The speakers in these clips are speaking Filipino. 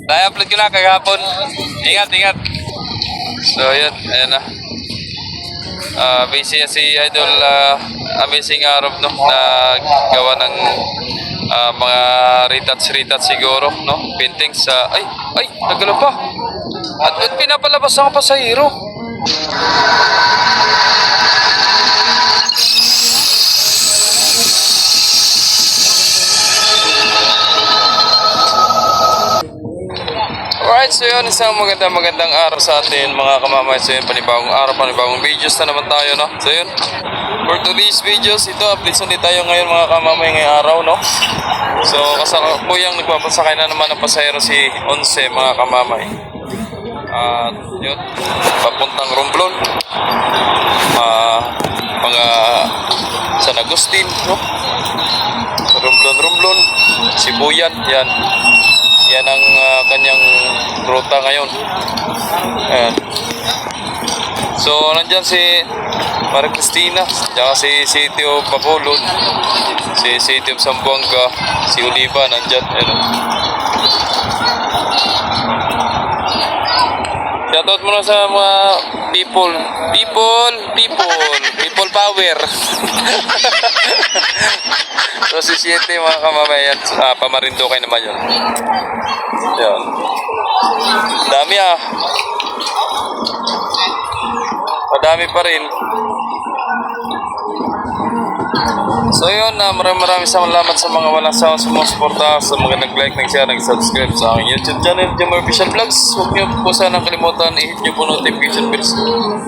Na-upload ko na kagahapon. Ingat, ingat. So, yun. Ayan na. Busy si Idol Amazing Arab, no? Na gawa ng mga retouch siguro, no? Paintings sa... ay, nagalaw pa. At pinapalabas ako pa sa hero. Alright, so yun, isang magandang araw sa atin mga kamamay. So yun, panibagong araw, panibagong videos na naman tayo, no? So yun, for today's videos, ito, updates ulit tayo ngayon mga kamamay ngayong araw, no? So, kasakuyang nagpapasakay na naman ng pasahero si Onse mga kamamay. At yun, papuntang Romblon, mga San Agustin, no? Romblon, Sibuyan, yan. Yan ang kanyang ruta ngayon. Ayan. So, nandyan si Maria Cristina, tsaka si City of Bacolod, si City of Zamboanga, si Oliva, nandyan. Ayan. Shoutout muna sa mga people power. So, si City mga kamamayan, Pamarinduque naman yun. Yan. Dami Madami pa rin. So yun, maraming salamat sa mga walang sawang sumusuporta, sa mga nag-like, nag-share, nag-subscribe sa aking YouTube channel, Jomar Official Vlogs. Huwag niyo po sanang kalimutan, i-hit niyo po notification bells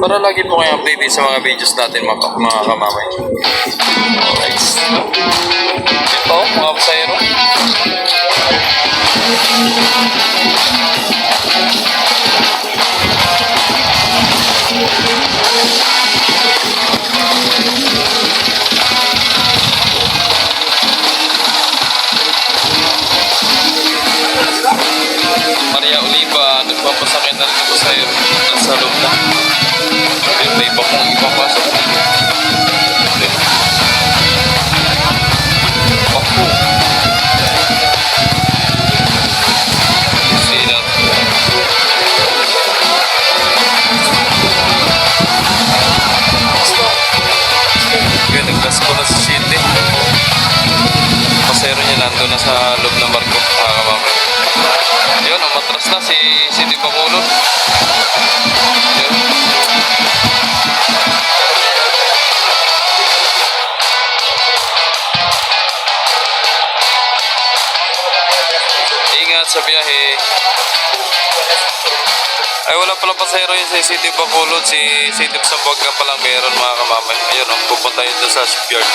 para lagi po kayo update sa mga videos natin mga kamamay. Alright. Ito, mga pasahero. Maria Oliva, nagpapasakit na rin ako sa'yo. Nasa loob na. May iba kong ipapasok. Ako. Silat. Kaya naglas ko na sa city. Pasero niya nandun na sa loob ng barko. Mga kamamay. Yun, umatras na si City Bacolod. Yun. Ingat sa biyahe. Ay, wala pala pasahero yun sa City Bacolod. Si City of Zamboanga pa lang meron mga kamamay. Ayun, pupunta yun doon sa shipyard.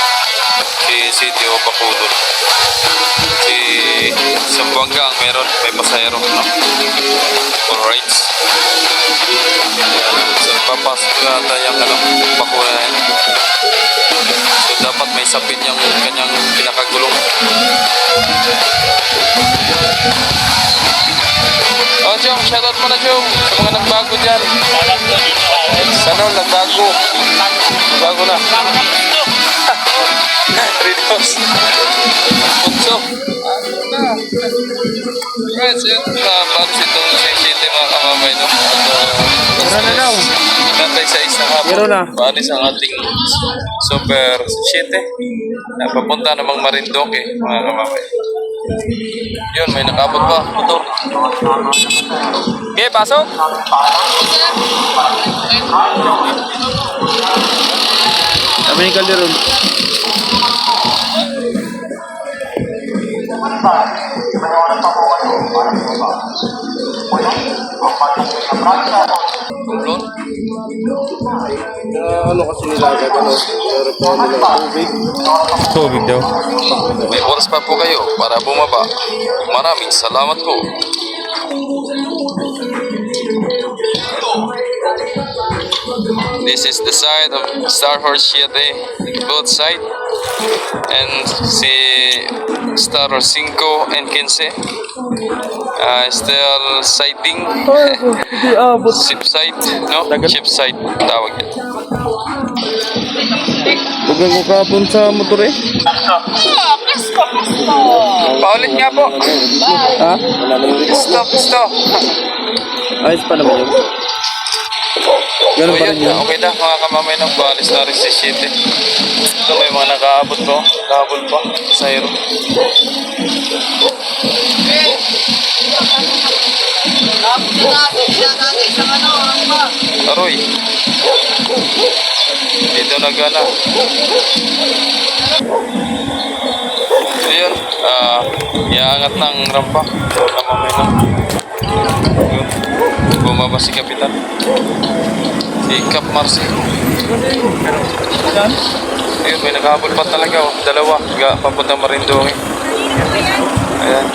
Si City of Bacolod. Si Zamboanga ang meron, may pasahero, no? Alright. So, papasok na tayong bakura yan. So, dapat may sapin yung kanyang pinakagulong. Oh, Jong, shoutout mo na, Jong. Sa mga nagbago dyan. Sana nagbago. Nagbago na. Ritos. Punso. Alright, so yun. Bagus itong city mga kamamay, no? At natay sa isang hapon. Paalis ang ating super city. Papunta namang Marinduque, mga kamamay. Yun, may nakabot pa. Motor. Okay, pasok. Sabi ni Calderon. Kumplon? Ano kasi nilagay ano? Pero pa nila tubig. Tubig daw. May oras pa po kayo para bumaba. Maraming salamat po. This is the side of Star Horse City, both side. And si Star Horse 5 and 15. Still sighting. Ship site, no? Ship site tawag yan. Huwag ko kapon sa motor eh. Paulit nga po. Ha? Wala nang release. Gusto. Ayos pa naman yun. So Ganun pa yun, rin yun. okay na mga kamamay ng paalis na rin si City. Ito may mga nakaabot po. Nakaabot pa sa hero. Aroy. Dito na gana. So yun, iaangat ng rampa. Kamamay na. Yun. Bumaba si Kapitan. Si Cap Marcy. Ayun, may nakahabol pa talaga. Oh. Dalawa. Papuntang Marinduque. Ayan.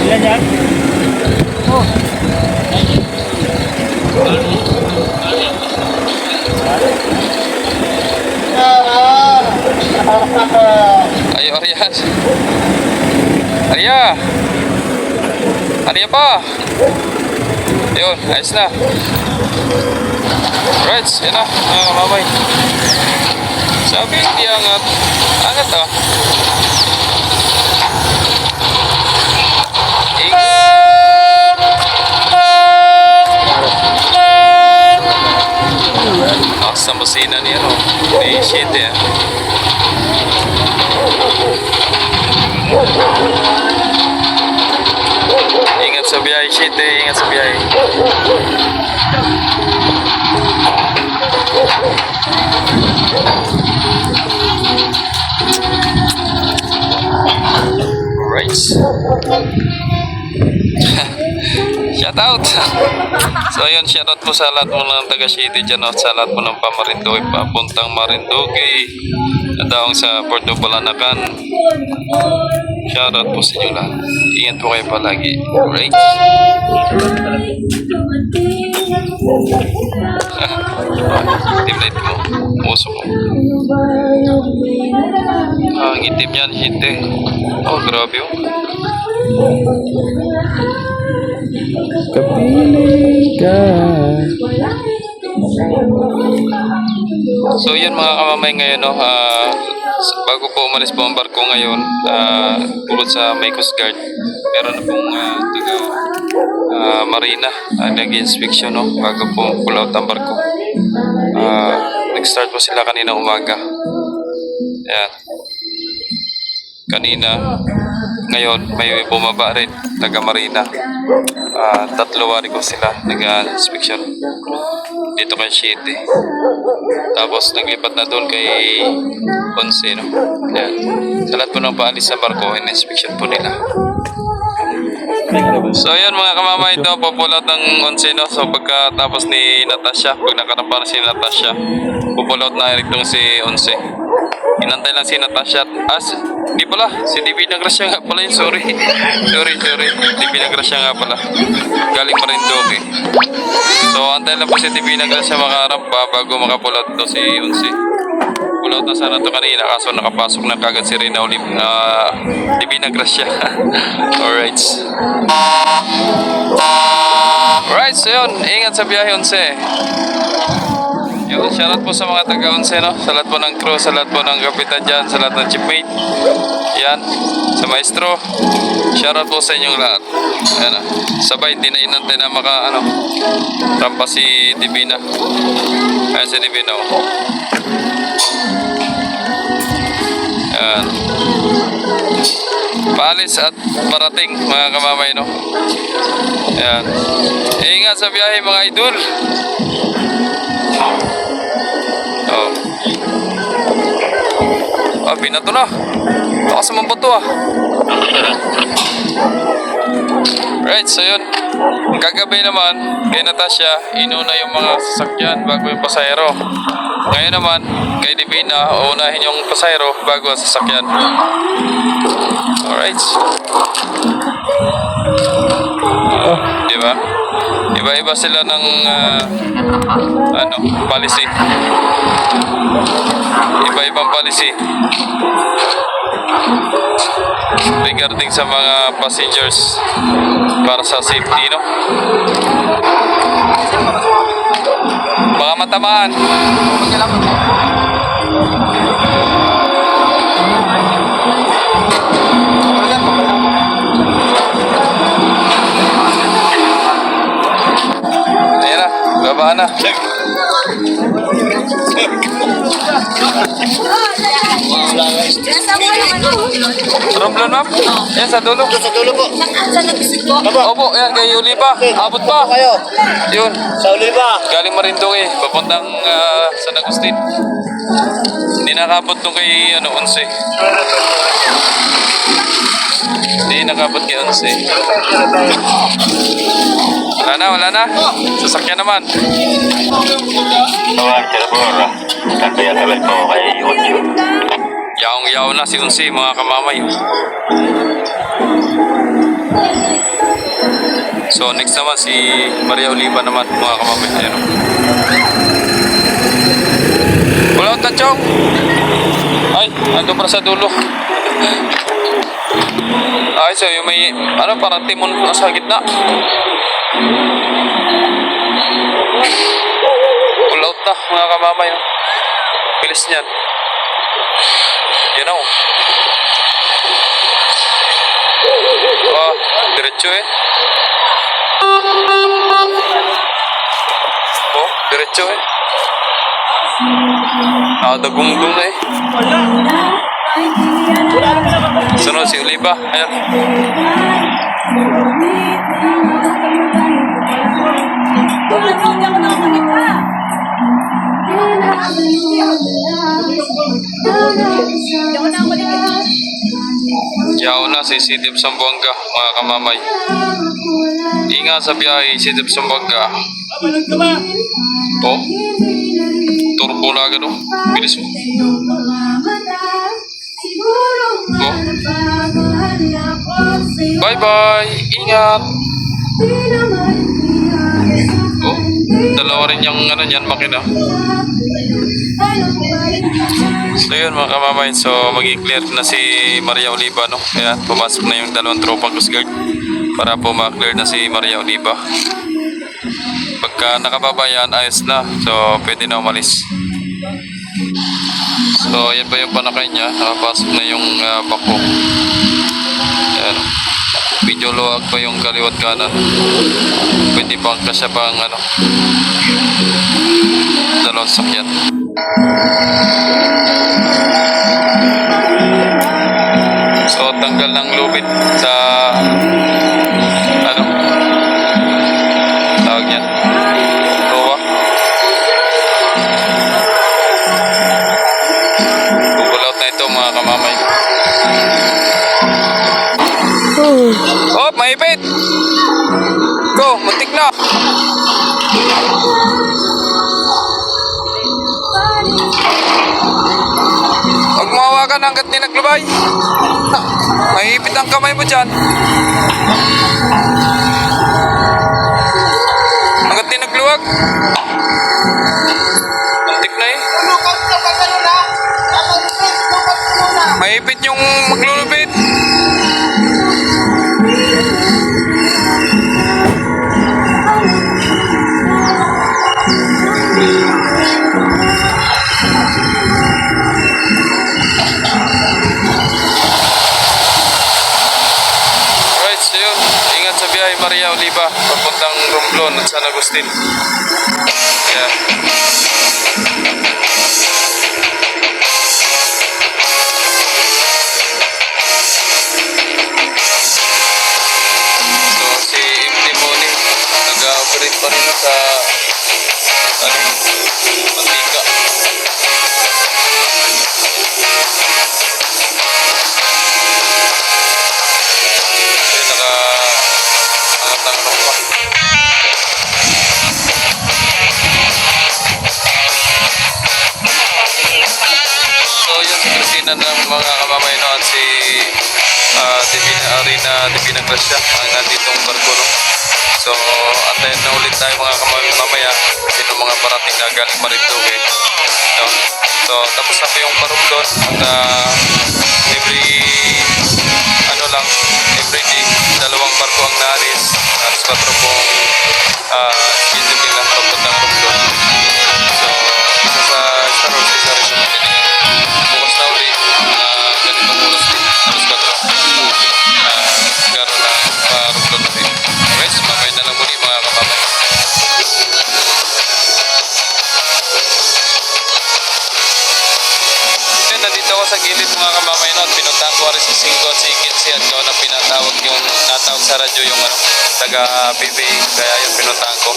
Ilan yan? Ayo, Arya. Arya! Arya pa! Yun, ayos na. Right, yan na, mga kamamay. Sabi, hindi angat. Angat ah. Sa busina niya, no? May shit, eh. Ingat sa biyahe, shit, eh. Ingat sa biyahe. Right. Shout out! So ayun, shout out po sa lahat mo ng taga City dyan, no? Sa lahat po ng Marinduque, papuntang Marinduque, nadaong sa Puerto Balanacan. Shout out po sa inyo lahat. Ingat po kayo palagi. Right? Team light mo. Uso ko. Ang itim yan, shit eh. Oh, grabe oh. Kapiling ka. So yun mga kamamay ngayon, no, bago po umalis po ang barko ngayon, pulot sa May Coast Guard, meron na pong taga Marina nag-inspection, no, bago po pull out ang barko. Nag-start po sila kanina umaga. Ayan. Kanina, ngayon may bumaba rin taga Marina. Tatlo wari ko sila nag-inspection dito kay City. Tapos naglipat na doon kay Once, no? Yan. Sa lahat po ng paalis sa barko, in-inspection po nila. So yan mga kamamay, ito pupulat ng Once, no? So pagkatapos ni Natasha, pag nakarampa na si Natasha, pupulat na itong si Once. Inantay lang si Natasha. Di pala, si Divina Gracia nga pala yun, sorry. sorry. Divina Gracia nga pala. Galing Marinduque. So, antay lang po si Divina Gracia makarampa bago makapulat to si Once. Pulat na sana to kanina, kaso nakapasok na kagad si Rina Divina Gracia. Alright. Alright, so yun. Ingat sa biyahe, Once. Yun, shoutout po sa mga taga-Once, no? Sa lahat po ng crew, sa lahat po ng kapitan dyan, sa lahat ng chipmate. Yan, sa maestro. Shoutout po sa inyong lahat. Ayan na. Sabay, hindi na inantay na rampa si Divina. Ayan si Divina, oh. Ayan. Paalis at parating, mga kamamay, no? Ayan. Ingat sa biyahe, mga idol. Oh. Binato na. Lakas naman po to ah. Right, so yun. Kagabi naman, kay Natasha, inuna yung mga sasakyan bago yung pasahero. Ngayon naman, kay Divina, uunahin yung pasahero bago ang sasakyan. Alright. Diba? Iba-iba sila ng policy. Iba-ibang policy regarding sa mga passengers para sa safety, no? Baka matamaan. Ayan na, babaan na. Nasa mo yung ano? Romblon, ma'am? Yan, sa dulo. Sa dulo po. Sa nag-isip ko? Opo, yan, kay Oliva. Abot pa. Kayo. Yun. Sa Oliva. Galing Marinduque, papuntang San Agustin. Hindi nakabot nung kay, Onse. Hindi nakabot kay Onse. Wala na. Sasakyan naman. Yaong-yaw na si Unsi, mga kamamay. So next naman si Maria Oliva naman, mga kamamay. Ayan. Wala ang tansyong. Ay, ando para sa dulo. Ay, so yung may, parang timon sa gitna. Pull out na, mga kamamay. No? Bilis niyan. Yan o. Diretso eh. Diretso eh. Nakadagungdong na eh. Sunod si Oliva. Ayan. Yaw na si City of Zamboanga, mga kamamay. Ingat sa biyahe, City of Zamboanga. Oh, turbo na agad oh. Bilis mo. Oh. Bye-bye. Ingat. Oh, dalawa rin yung makina. So yun, mga kamamay, so mag-i-clear na si Maria Oliva, no? Kaya pumasok na yung dalawang tropang Coast Guard para po ma-clear na si Maria Oliva. Pagka nakababa yan, ayos na, so pwede na umalis. So yan pa yung panakay niya, nakapasok na yung bako. Ayan, medyo luwag pa yung kaliwat kanan. Pwede pa kasya pang dalawang sakyan. So tanggal ng lubid sa tawag niyan, luwa. Google out na ito, mga kamamay. Oh, maipit. Go, muntik na. Huwag mo hawakan hanggat di naglubay. Maipit ang kamay mo dyan. Hanggat di nagluwag. Muntik na eh. Maipit yung maglulubid. So yun, ingat sa biyahe Maria Oliva papuntang Romblon at San Agustin. Yeah. So si MT Moni nag-operate pa rin sa Mantika. So yun, si Christina ng mga kamamay noon, si Divina Gracia, ang nanditong barko, no? So antayin na ulit tayo mga kamamay mamaya kasi ng mga parating na galing Marinduque, no? So tapos na po yung parong doon at every day dalawang barko ang naalis, alas 4 pong schedule nila papuntang Romblon. sa gilid mga kamamay no, at pinuntahan ko rin si Cinco at si Kitsi at gawa na pinatawag yung natawag sa radyo yung ano, taga PBA, kaya yung pinuntahan ko.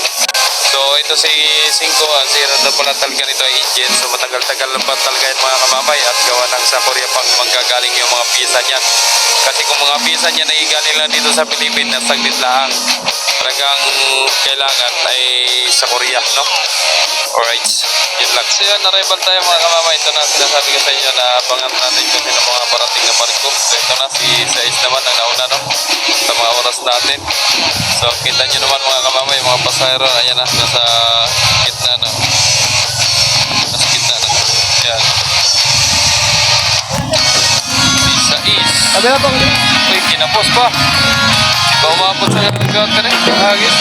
So ito si Cinco, ang zero na pala talaga nito ay engine. So matagal-tagal lang pa talaga yan mga kamamay at gawa ng sa Korea pang manggagaling yung mga piyesa niyan. Kasi kung mga piyesa niya na igaling lang dito sa Pilipinas, saglit lang. Talagang kailangan ay sa Korea, no? Alright, yun lang. So yun, na-rival tayo mga kamamay. Ito na, sinasabi ko sa inyo na abangan natin kung sino mga parating na barko. So ito na, si Sais naman ang nauna, no? Sa mga oras natin. So kita nyo naman mga kamamay, mga pasahero, ayan na, nasa gitna na. Nasa gitna na. Ayan. Si Sais. Sabi na pang Uy, kinapos pa. Ba umabot sa gata rin? Hagis.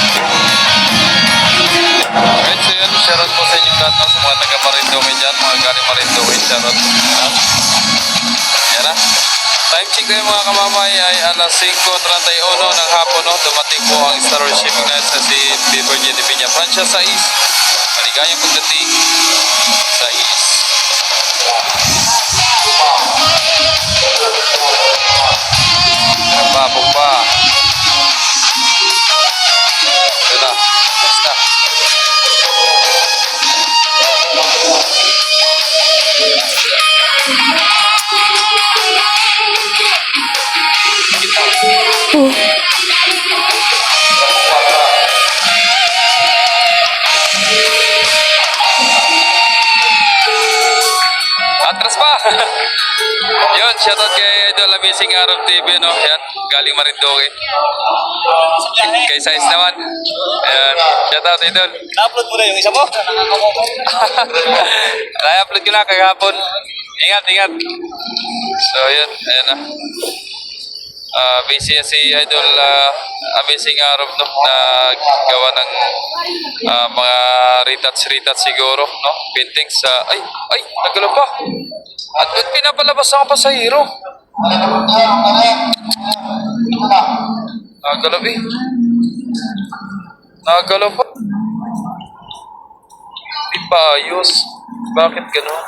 Alright, so yun, shoutout po sa inyong lahat no, sa mga taga Marinduque dyan, mga galing Marinduque, shoutout. Yan na. Time check kayo mga kamamay ay alas 5:31 ng hapon no, dumating po ang Star Wars Shipping Line sa si Virgin de Piña Francia sa Is. Maligayang pagdating sa Is. Nababog pa. Ito na. Basta. Atras pa! Yun, shoutout kay Idol Amazing Arab TV, no? Yan, galing Marinduque. Kay Sais naman. Ayan, shoutout Idol. Na-upload mo na yung isa mo? Na-upload ko na kagapon. Ingat, ingat. So, yun, ayan na. Busy si Idol Amazing Arab, no? Na gawa ng mga retats siguro, no? Paintings sa... ay, nagalaw pa. At pinapalabas ang pasahero. Nagalaw eh. Nagalaw pa. Hindi pa ayos. Bakit gano'n?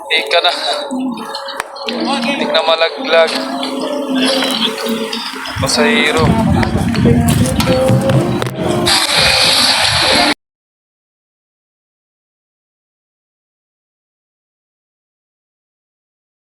Hindi ka na. Hindi na malaglag. Pasahero.